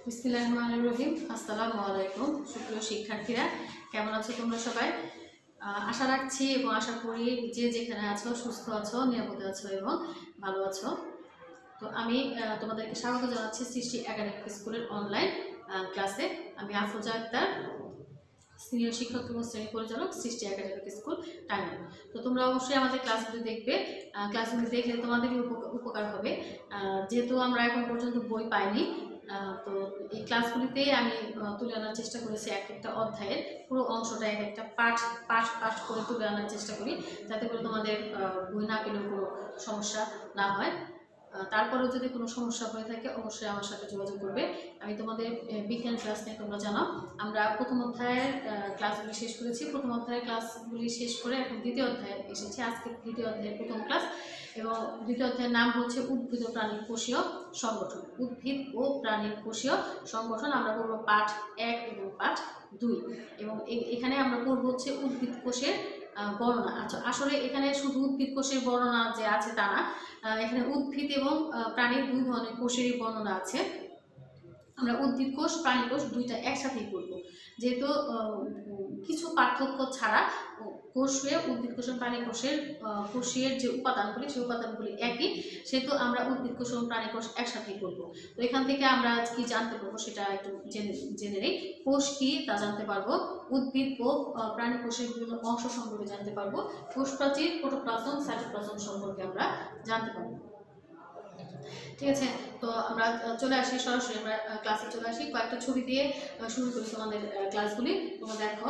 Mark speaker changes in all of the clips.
Speaker 1: বিসমিল্লাহিররহমানিররহিম। আসসালামু আলাইকুম সুপ্রিয় শিক্ষার্থীরা, কেমন আছো তোমরা সবাই? আশা রাখছি এবং আশা করি যে যেখানে আছো সুস্থ আছো, নিরাপদে আছো এবং ভালো আছো। তো আমি তোমাদেরকে স্বাগত জানাচ্ছি সৃষ্টি একাডেমিক স্কুলের অনলাইন ক্লাসে। আমি আফরোজা আক্তার, সিনিয়র শিক্ষক এবং শ্রেণী পরিচালক, সৃষ্টি একাডেমিক স্কুল, টাঙ্গাইল। তো তোমরা অবশ্যই আমাদের ক্লাসগুলি দেখবে। ক্লাসগুলি দেখলে তোমাদেরই উপকার হবে, যেহেতু আমরা এখন পর্যন্ত বই পাইনি। তো এই ক্লাসগুলিতে আমি তুলে আনার চেষ্টা করেছি এক একটা অধ্যায়ের পুরো অংশটা, এক একটা পাঠ করে তুলে আনার চেষ্টা করি, যাতে করে তোমাদের বই না পেলেও কোনো সমস্যা না হয়। তারপরেও যদি কোনো সমস্যা হয়ে থাকে অবশ্যই আমার সাথে যোগাযোগ করবে। আমি তোমাদের বিজ্ঞান ক্লাস নিয়ে তোমরা জানো, আমরা প্রথম অধ্যায়ের ক্লাসগুলি শেষ করেছি। প্রথম অধ্যায়ের ক্লাসগুলি শেষ করে এখন দ্বিতীয় অধ্যায়ে এসেছি। আজকে দ্বিতীয় অধ্যায়ের প্রথম ক্লাস, এবং দ্বিতীয় অধ্যায়ের নাম হচ্ছে উদ্ভিদ ও প্রাণীর কোষীয় সংগঠন। উদ্ভিদ ও প্রাণীর কোষীয় সংগঠন আমরা পড়ব পাঠ 1 এবং পাঠ 2, এবং এখানে আমরা পড়ব হচ্ছে উদ্ভিদ কোষের বর্ণনা। আচ্ছা, আসলে এখানে শুধু উদ্ভিদ কোষের বর্ণনা যে আছে তা না, এখানে উদ্ভিদ এবং প্রাণীর দুই ধরনের কোষেরই বর্ণনা আছে। আমরা উদ্ভিদ কোষ প্রাণী কোষ দুইটা একসাথেই পড়ব, যেহেতু কিছু পার্থক্য ছাড়া কোষে উদ্ভিদ কোষ এবং প্রাণী কোষের কোষের যে উপাদানগুলি সেই উপাদানগুলি একই, সেহেতু আমরা উদ্ভিদ কোষ এবং প্রাণী কোষ একসাথেই পড়ব। তো এখান থেকে আমরা কি জানতে পারবো সেটা একটু জেনে নেই। কোষ কি তা জানতে পারবো, উদ্ভিদ ও প্রাণী কোষের বিভিন্ন অংশ সম্পর্কে জানতে পারবো, কোষ প্রাচীর, প্রোটোপ্লাজম, সাইটোপ্লাজম সম্পর্কে আমরা জানতে পারবো। ঠিক আছে, তো আমরা চলে আসি, সরাসরি আমরা ক্লাসে চলে আসি। কয়েকটা ছবি দিয়ে শুরু করি তোমাদের ক্লাসগুলি। তোমরা দেখো,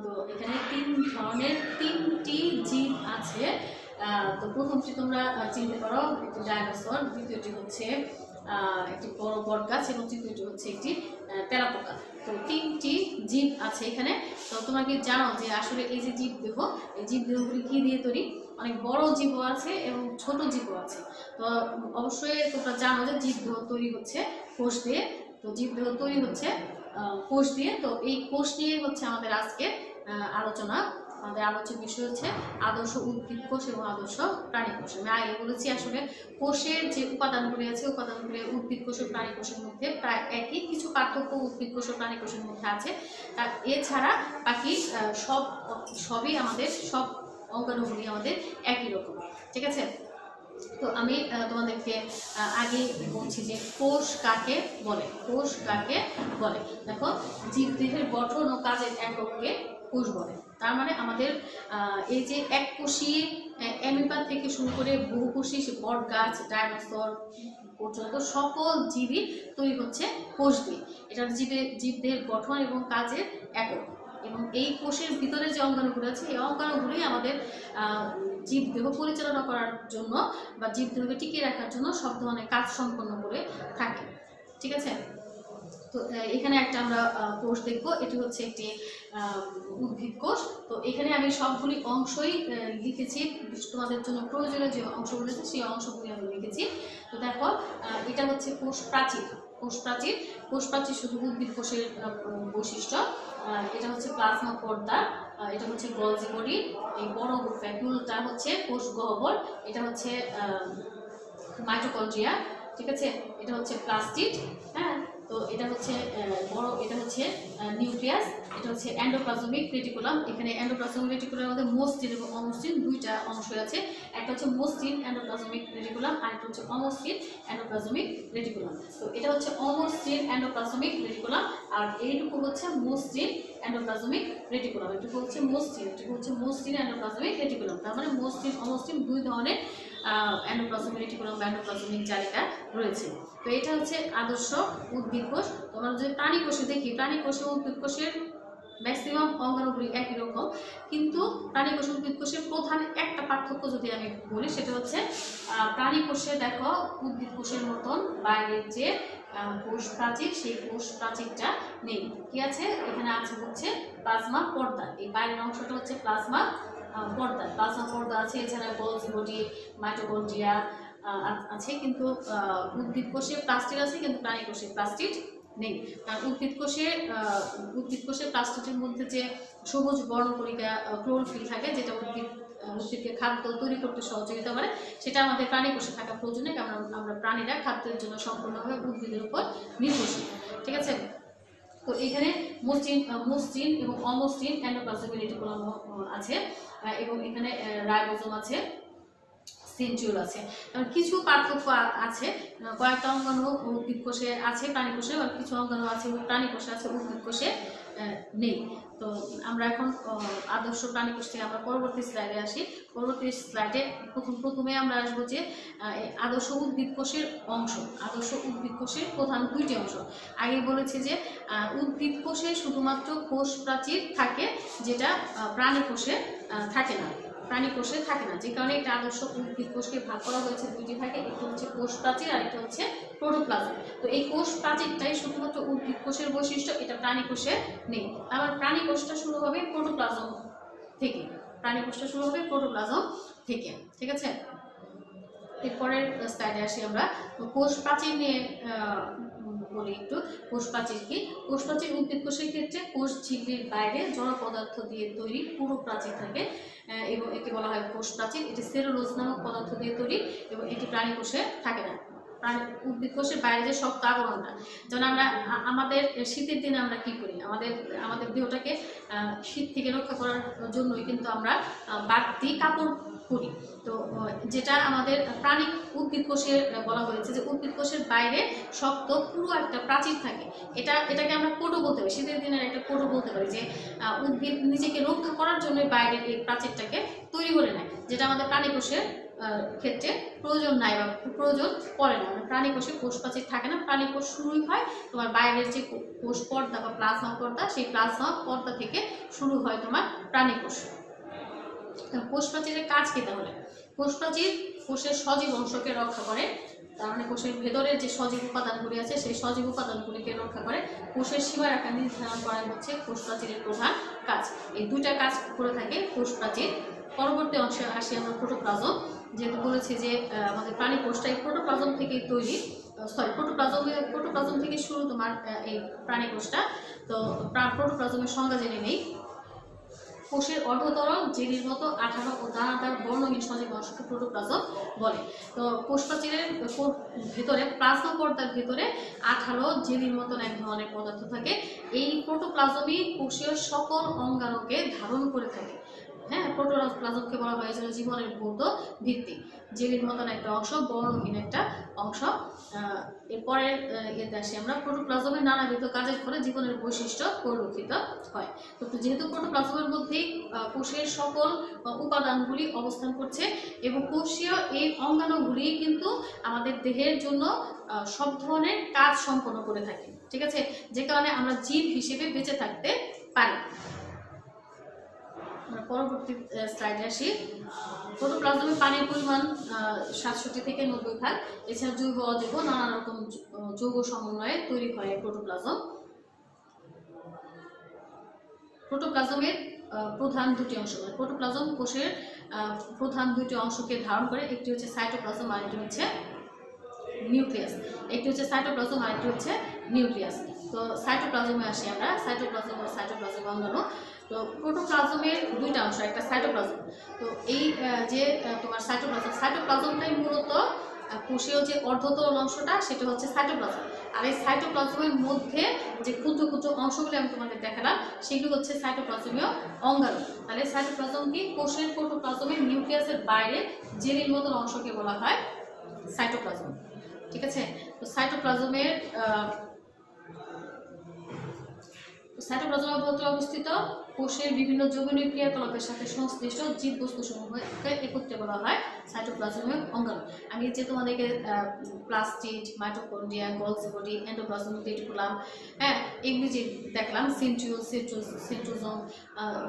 Speaker 1: তো এখানে 3 ধরনের 3টি জীব আছে। তো প্রথমটি তোমরা চিনতে পারো, একটি ডায়নোসর, দ্বিতীয়টি হচ্ছে একটি বড় বট গাছ, এবং তৃতীয়টি হচ্ছে একটি তেলাপোকা। তো 3টি জীব আছে এখানে। তো তোমরা কি জানো যে আসলে এই যে জীব দেহ, এই জীব দেহগুলি কি দিয়ে তৈরি? অনেক বড় জীবও আছে এবং ছোট জীবও আছে। তো অবশ্যই তোমরা জানো যে জীব দেহ তৈরি হচ্ছে কোষ দিয়ে। তো জীব দেহ তৈরি হচ্ছে কোষ দিয়ে। তো এই কোষ নিয়ে হচ্ছে আমাদের আজকে আলোচনা। আমাদের আলোচ্য বিষয় হচ্ছে আদর্শ উদ্ভিদ কোষ এবং আদর্শ প্রাণী কোষ। আমি আগে বলেছি আসলে কোষের যে উপাদানগুলি আছে, উপাদানগুলি উদ্ভিদ কোষ ও প্রাণী কোষের মধ্যে প্রায় একই, কিছু পার্থক্য উদ্ভিদ কোষ ও প্রাণী কোষের মধ্যে আছে। আর এছাড়া বাকি সবই আমাদের, সব অঙ্গাণুগুলি আমাদের একই রকম। ঠিক আছে, তো আমি তোমাদেরকে আগে বলছি যে কোষ কাকে বলে। কোষ কাকে বলে? দেখো, জীবদেহের গঠন ও কাজের এককে কোষ বলে। তার মানে আমাদের এই যে এককোষী অ্যামিবা থেকে শুরু করে বহুকোষী বট গাছ, ডায়নোসর পর্যন্ত সকল জীবই তৈরি হচ্ছে কোষ দিয়ে। এটা জীবদেহের গঠন এবং কাজের একক। এবং এই কোষের ভিতরে যে অঙ্গাণুগুলো আছে, এই অঙ্গাণুগুলোই আমাদের জীবদেহ পরিচালনা করার জন্য বা জীবদেহকে টিকিয়ে রাখার জন্য সব ধরনের কাজ সম্পন্ন করে থাকে। ঠিক আছে, তো এখানে একটা আমরা কোষ দেখবো। এটি হচ্ছে একটি উদ্ভিদ কোষ। তো এখানে আমি সবগুলি অংশই লিখেছি, তোমাদের জন্য প্রয়োজনীয় যে অংশগুলো আছে সেই অংশগুলি আমি লিখেছি। তো দেখো, এটা হচ্ছে কোষ প্রাচীর। কোষ প্রাচীর শুধু উদ্ভিদ কোষের বৈশিষ্ট্য। এটা হচ্ছে প্লাজমা পর্দা, এটা হচ্ছে গলজি বডি, এই বড় ভ্যাকুলটা হচ্ছে কোষ গহ্বর, এটা হচ্ছে মাইটোকন্ড্রিয়া। ঠিক আছে, এটা হচ্ছে প্লাস্টিড। হ্যাঁ, তো এটা হচ্ছে বড়, এটা হচ্ছে নিউক্লিয়াস, এটা হচ্ছে এন্ডোপ্লাজমিক রেটিকুলাম। এখানে এন্ডোপ্লাজমিক রেটিকুলামের মধ্যে মসৃণ এবং অমসৃণ দুইটা অংশ আছে। একটা হচ্ছে মসৃণ এন্ডোপ্লাজমিক রেটিকুলাম, আর একটা হচ্ছে অমসৃণ এন্ডোপ্লাজমিক রেটিকুলাম। তো এটা হচ্ছে অমসৃণ এন্ডোপ্লাজমিক রেটিকুলাম, আর এইটুকু হচ্ছে মসৃণ এন্ডোপ্লাজমিক রেটিকুলাম। এটুকু হচ্ছে মসৃণ, এটুকু হচ্ছে মসৃণ এন্ডোপ্লাজমিক রেটিকুলাম। তার মানে মসৃণ অমসৃণ দুই ধরনের এন্ডোপ্লাজমিক রেটিকুলাম বা এন্ডোপ্লাজমিক জালিকা রয়েছে। তো এটা হচ্ছে আদর্শ উদ্ভিদ কোষ। তোমরা যদি প্রাণী কোষে দেখি, প্রাণী কোষ ও উদ্ভিদ কোষের ম্যাক্সিমাম অঙ্গাণুগুলি একই রকম, কিন্তু প্রাণী কোষ উদ্ভিদ কোষের প্রধান একটা পার্থক্য যদি আমি বলি, সেটা হচ্ছে প্রাণী কোষে দেখো উদ্ভিদ কোষের মতন বাইরের যে কোষ প্রাচীর, সেই কোষ প্রাচীরটা নেই। কি আছে? এখানে আছে হচ্ছে প্লাজমা পর্দা। এই বাইরের অংশটা হচ্ছে প্লাজমা পর্দা আছে। এছাড়া গলজি বডি, মাইটোকন্ড্রিয়া আছে, কিন্তু উদ্ভিদ কোষে প্লাস্টিড আছে, কিন্তু প্রাণী কোষে প্লাস্টিড নেই। কারণ উদ্ভিদ কোষের প্লাস্টিডের মধ্যে যে সবুজ বর্ণকণিকা ক্লোরোফিল থাকে, যেটা উদ্ভিদকে খাদ্য তৈরি করতে সহযোগিতা করে, সেটা আমাদের প্রাণী কোষে থাকা প্রয়োজনীয়। কারণ আমরা প্রাণীরা খাদ্যের জন্য সম্পূর্ণভাবে উদ্ভিদের উপর নির্ভরশীল। ঠিক আছে। তো এখানে মসৃণ এবং অমসৃণ এন্ডোপ্লাজমিক রেটিকুলাম আছে, এবং এখানে রাইবোজোম আছে, সেন্ট্রিওল আছে। কিছু পার্থক্য আছে, কয়েকটা অঙ্গাণু উদ্ভিদ কোষে আছে, প্রাণী কোষে, আর কিছু অঙ্গাণু আছে প্রাণী কোষে আছে, উদ্ভিদ কোষে নেই। তো আমরা এখন আদর্শ প্রাণী কোষ থেকে আমরা পরবর্তী স্লাইডে আসি। পরবর্তী স্লাইডে প্রথমে আমরা আসবো যে আদর্শ উদ্ভিদ কোষের অংশ। আদর্শ উদ্ভিদ কোষের প্রধান দুইটি অংশ। আগে বলেছি যে উদ্ভিদ কোষে শুধুমাত্র কোষ প্রাচীর থাকে, যেটা প্রাণী কোষে থাকে না, প্রাণী কোষে থাকে না, যে কারণে একটা আদর্শ উদ্ভিদ কোষকে ভাগ করা হয়েছে দুইটি ভাগে, একটা হচ্ছে কোষ প্রাচীর আর একটা হচ্ছে প্রোটোপ্লাজম। তো এই কোষ প্রাচীরটাই শুধুমাত্র উদ্ভিদ কোষের বৈশিষ্ট্য, এটা প্রাণী কোষে নেই। আবার প্রাণী কোষটা শুরু হবে প্রোটোপ্লাজম থেকে, প্রাণী কোষটা শুরু হবে প্রোটোপ্লাজম থেকে, ঠিক আছে। এরপরের স্লাইডে আসি আমরা। কোষ প্রাচীর নিয়ে বলি একটু। কোষ প্রাচীর কি? কোষ প্রাচীর উদ্ভিদ কোষের ক্ষেত্রে কোষ ঝিল্লির বাইরে জড় পদার্থ দিয়ে তৈরি পুরো প্রাচীর থাকে, এবং একে বলা হয় কোষ প্রাচীর। এটি সেলুলোজ নামক পদার্থ দিয়ে তৈরি এবং এটি প্রাণী কোষে থাকে না। উদ্ভিদ কোষের বাইরে যে শক্ত আবরণটা, যেমন আমরা আমাদের শীতের দিনে আমরা কি করি, আমাদের দেহটাকে শীত থেকে রক্ষা করার জন্যই কিন্তু আমরা বাড়তি কাপড় পরি। তো যেটা আমাদের প্রাণী উদ্ভিদ কোষের বলা হয়েছে যে উদ্ভিদ কোষের বাইরে শক্ত পুরো একটা প্রাচীর থাকে, এটাকে আমরা কোডও বলতে পারি, শীতের দিনের একটা কোডও বলতে পারি, যে উদ্ভিদ নিজেকে রক্ষা করার জন্য বাইরের এই প্রাচীরটাকে তৈরি করে নেয়, যেটা আমাদের প্রাণী কোষের ক্ষেত্রে প্রয়োজন নাই বা প্রয়োজন পড়ে না। প্রাণী কোষে কোষ প্রাচীর থাকে না, প্রাণী কোষ শুরুই হয় তোমার বাইরের যে কোষ পর্দা বা প্লাজমা পর্দা, সেই প্লাজমা পর্দা থেকে শুরু হয় তোমার প্রাণী কোষ। কোষ প্রাচীরের কাজ কি তাহলে? কোষ প্রাচীর কোষের সজীব অংশকে রক্ষা করে, তার মানে কোষের ভেতরের যে সজীব উপাদানগুলি আছে সেই সজীব উপাদানগুলিকে রক্ষা করে। কোষের সীমারেখা নির্ধারণ করা হচ্ছে কোষ প্রাচীরের প্রধান কাজ। এই দুইটা কাজ করে থাকে কোষ প্রাচীর। পরবর্তী অংশে আসি আমরা প্রোটোপ্লাজম। যেহেতু বলেছি যে আমাদের প্রাণী কোষটা এই প্রোটোপ্লাজম থেকেই তৈরি, প্রোটোপ্লাজম থেকে শুরু তোমার এই প্রাণী কোষটা। তো প্রোটোপ্লাজমের সংজ্ঞা জেনে নেই। কোষের অর্ধতরল জেলির মতো আঠালো ও দানাদার বর্ণহীন সজীব অংশকে প্রোটোপ্লাজম বলে। তো কোষ প্রাচীরের ভেতরে প্লাজমা পর্দার ভেতরে আঠালো জেলির মতন এক ধরনের পদার্থ থাকে। এই প্রোটোপ্লাজমই কোষীয় সকল অঙ্গাণুকে ধারণ করে থাকে। হ্যাঁ, প্রোটোপ্লাজমকে বলা হয়েছিল জীবনের ভৌত ভিত্তি, জেলির মতন একটা অংশ, বর্ণহীন একটা অংশ। এরপরে এতে আসি আমরা। প্রোটোপ্লাজমের নানাবিধ কাজের ফলে জীবনের বৈশিষ্ট্য পরিলক্ষিত হয়। তো যেহেতু প্রোটোপ্লাজমের মধ্যেই কোষের সকল উপাদানগুলি অবস্থান করছে এবং কোষীয় এই অঙ্গাণুগুলি কিন্তু আমাদের দেহের জন্য সব ধরনের কাজ সম্পন্ন করে থাকে, ঠিক আছে, যে কারণে আমরা জীব হিসেবে বেঁচে থাকতে পারি। পরবর্তী স্লাইডে আসি। প্রোটোপ্লাজমে পানির পরিমাণ ৬৭ থেকে ৯০ ভাগ। এছাড়া জৈব অজৈব নানা রকম যৌগ সমন্বয়ে তৈরি হয় প্রোটোপ্লাজম। প্রোটোপ্লাজমের প্রধান দুটি অংশ, প্রোটোপ্লাজম কোষের প্রধান দুটি অংশকে ধারণ করে। একটি হচ্ছে সাইটোপ্লাজম আর একটি হচ্ছে নিউক্লিয়াস। একটি হচ্ছে সাইটোপ্লাজম আর একটি হচ্ছে নিউক্লিয়াস। তো সাইটোপ্লাজমে আসি আমরা। সাইটোপ্লাজম অঙ্গাণু। তো প্রোটোপ্লাজমের দুইটা অংশ, একটা সাইটোপ্লাজম। তো এই যে তোমার সাইটোপ্লাজমটাই মূলত কোষীয় যে অর্ধতরল অংশটা সেটা হচ্ছে সাইটোপ্লাজম। আর এই সাইটোপ্লাজমের মধ্যে যে ক্ষুদ্র ক্ষুদ্র অংশগুলি আমি তোমাদের দেখালাম সেগুলো হচ্ছে সাইটোপ্লাজমীয় অঙ্গাণু। তাহলে সাইটোপ্লাজম কি? কোষের প্রোটোপ্লাজমের নিউক্লিয়াসের বাইরে জেলির মতন অংশকে বলা হয় সাইটোপ্লাজম, ঠিক আছে। তো সাইটোপ্লাজমের সাইটোপ্লাজমের ভেতরে অবস্থিত কোষের বিভিন্ন যৌগিক ক্রিয়াকলাপের সাথে সংশ্লিষ্ট জীববস্তুসমূহকে একত্রে বলা হয় সাইটোপ্লাজমীয় অঙ্গাণু। আমি যে তোমাদেরকে plastid, mitochondria, Golgi body, endoplasmic reticulum, হ্যাঁ, এগুলি যে দেখলাম, centriole, centrosome,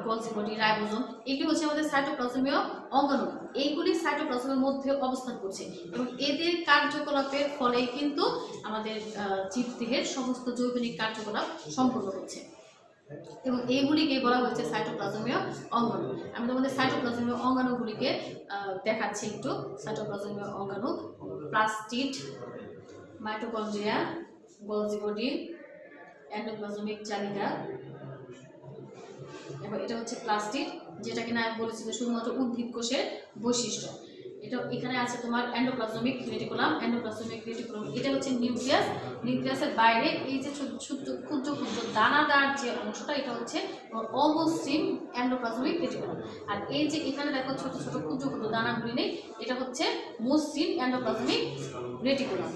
Speaker 1: Golgi body, ribosome, এগুলি হচ্ছে আমাদের সাইটোপ্লাজমীয় অঙ্গাণু। এইগুলি সাইটোপ্লাজমের মধ্যে অবস্থান করছে এবং এদের কার্যকলাপের ফলেই কিন্তু আমাদের জীবদেহের সমস্ত জৈবনিক কার্যকলাপ সম্পন্ন হচ্ছে এবং এইগুলিকে বলা হচ্ছে সাইটোপ্লাজমীয় অঙ্গাণু। আমি তোমাদের সাইটোপ্লাজমীয় অঙ্গাণুগুলিকে দেখাচ্ছি একটু। সাইটোপ্লাজমীয় অঙ্গাণু: plastid, mitochondria, Golgi body, endoplasmic জালিকা। এবং এটা হচ্ছে প্লাস্টিড, যেটা কিনা আমি বলেছি শুধুমাত্র উদ্ভিদ কোষের বৈশিষ্ট্য। এটা এখানে আছে তোমার এন্ডোপ্লাজমিক রেটিকুলাম। এন্ডোপ্লাজমিক রেটিকুলাম এটা হচ্ছে নিউক্লিয়াস। নিউক্লিয়াসের বাইরে এই যে ক্ষুদ্র ক্ষুদ্র দানাদার যে অংশটা এটা হচ্ছে অমসৃণ এন্ডোপ্লাজমিক রেটিকুলাম। আর এই যে এখানে দেখো ছোট ছোট ক্ষুদ্র ক্ষুদ্র দানাগুলি নেই, এটা হচ্ছে মসৃণ এন্ডোপ্লাজমিক রেটিকুলাম।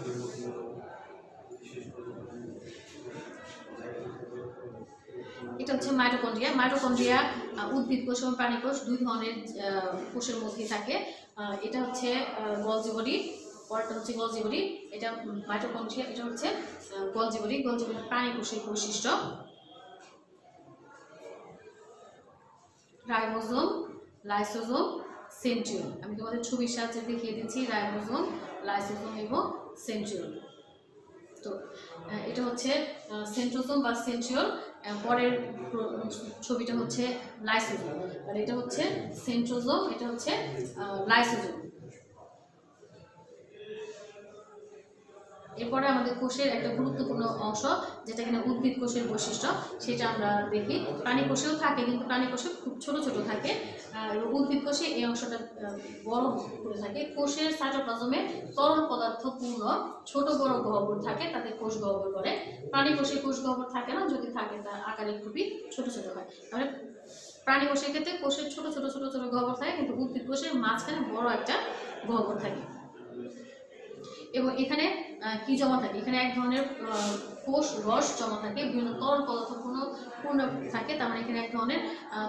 Speaker 1: এটা হচ্ছে মাইটোকন্ড্রিয়া। মাইটোকন্ড্রিয়া উদ্ভিদ কোষ এবং প্রাণী কোষ দুই ধরনের কোষের মধ্যে থাকে। এটা হচ্ছে গলজি বডি, পরেরটা হচ্ছে গলজি বডি। এটা মাইটোকন্ড্রিয়া, এটা হচ্ছে গলজি বডি। গলজি বডি প্রাণী কোষের বৈশিষ্ট্য। Ribosome, lysosome, centriole. আমি তোমাদের ছবির সাহায্যে দেখিয়ে দিচ্ছি রাইবোজোম, লাইসোজোম এবং সেন্ট্রিওল। তো এটা হচ্ছে সেন্ট্রোজোম বা সেন্ট্রিওল। পরের ছবিটা হচ্ছে লাইসোজোম, আর এটা হচ্ছে সেন্ট্রোজোম, এটা হচ্ছে লাইসোজোম। এরপরে আমাদের কোষের একটা গুরুত্বপূর্ণ অংশ যেটা কিনা উদ্ভিদ কোষের বৈশিষ্ট্য, সেটা আমরা দেখি। প্রাণী কোষেও থাকে কিন্তু প্রাণী কোষে খুব ছোট ছোট থাকে, এবং উদ্ভিদ কোষে এই অংশটা বড় করে থাকে। কোষের সাইটোপ্লাজমে তরল পদার্থপূর্ণ ছোট বড় গহ্বর থাকে, তাতে কোষ গহ্বর করে। প্রাণী কোষে কোষ গহ্বর থাকে না, যদি থাকে তার আকারে খুবই ছোট ছোট হয়। তাহলে প্রাণী কোষের ক্ষেত্রে কোষের ছোট ছোট ছোট ছোট গহ্বর থাকে, কিন্তু উদ্ভিদ কোষের মাঝখানে বড় একটা গহ্বর থাকে। এবং এখানে কি জমা থাকে, এখানে এক ধরনের কোষ রস জমা থাকে, বিভিন্ন তরল পদার্থ পূর্ণ থাকে। তার মানে এখানে এক ধরনের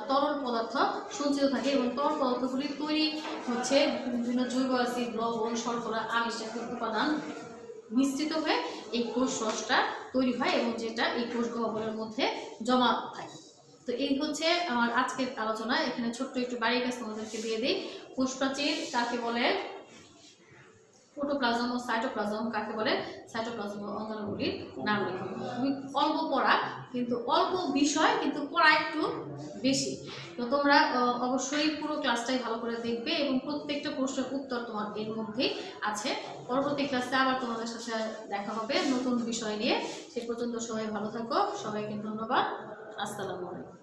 Speaker 1: তরল পদার্থ সঞ্চিত থাকে, এবং তরল পদার্থগুলি তৈরি হচ্ছে বিভিন্ন জৈব অ্যাসিড, লবণ, শর্করা, আমিষ জাতীয় উপাদান মিশ্রিত হয়ে এই কোষ রসটা তৈরি হয়, এবং যেটা এই কোষ গহ্বরের মধ্যে জমা থাকে। তো এই হচ্ছে আমার আজকের আলোচনা। এখানে ছোট্ট একটু বাড়ির কাছে তোমাদেরকে দিয়ে দিই। কোষ প্রাচীর কাকে বলে, প্রোটোপ্লাজম ও সাইটোপ্লাজম কাকে বলে, সাইটোপ্লাজম ও অঙ্গাণুগুলির নাম লেখো। তুমি অল্প পড়া, কিন্তু অল্প বিষয়, কিন্তু পড়া একটু বেশি। তো তোমরা অবশ্যই পুরো ক্লাসটাই ভালো করে দেখবে, এবং প্রত্যেকটা প্রশ্নের উত্তর তোমার এর মধ্যেই আছে। পরবর্তী ক্লাসে আবার তোমাদের সাথে দেখা হবে নতুন বিষয় নিয়ে। সে পর্যন্ত সবাই ভালো থাকো, সবাইকে ধন্যবাদ। আসসালামু আলাইকুম।